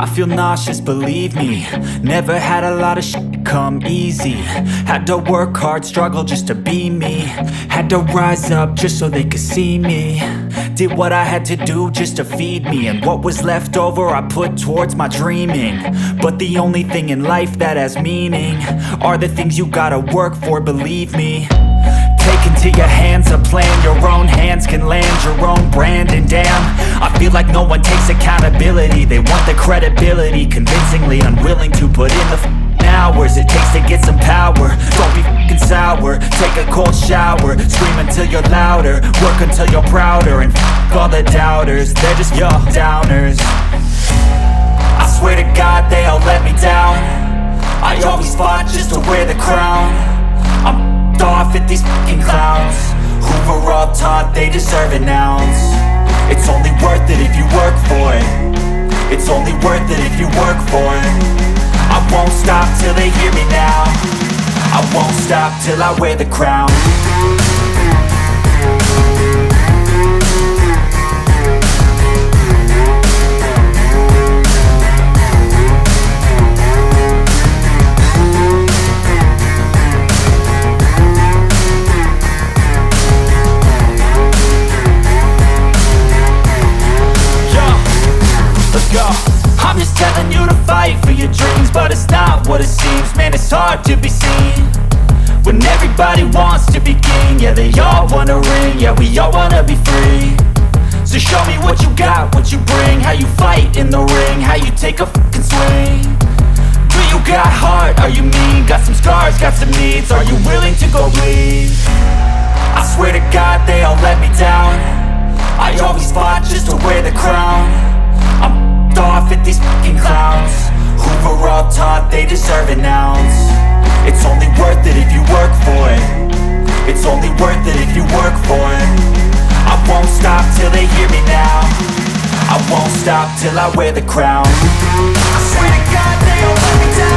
I feel nauseous, believe me. Never had a lot of shit come easy. Had to work hard, struggle just to be me. Had to rise up just so they could see me. Did what I had to do just to feed me. And what was left over I put towards my dreaming. But the only thing in life that has meaning are the things you gotta work for, believe me. Take into your hands a plan. Your own hands can land your own brand. And damn, I feel like no one takes accountability. They want the credibility, convincingly unwilling to put in the hours it takes to get some power. Don't be f***ing sour. Take a cold shower. Scream until you're louder. Work until you're prouder. And f*** all the doubters, they're just your downers. I swear to God they all let me down. I always fought just to wear the crown. I'm off at these f***ing clowns who were all taught they deserve an ounce. It's only worth it if you work for it. It's only worth it if you work for it. I won't stop till they hear me now. I won't stop till I wear the crown. I'm just telling you to fight for your dreams, but it's not what it seems. Man, it's hard to be seen when everybody wants to be king. Yeah, they all wanna ring, yeah, we all wanna be free. So show me what you got, what you bring, how you fight in the ring, how you take a fucking swing. Do you got heart, are you mean? Got some scars, got some needs, are you willing to go bleed? I swear to God they all let me down. I always fought just to wear the crown. I'm off at these f***ing clowns who were all taught they deserve an ounce. It's only worth it if you work for it. It's only worth it if you work for it. I won't stop till they hear me now. I won't stop till I wear the crown. I swear to God they all let me down.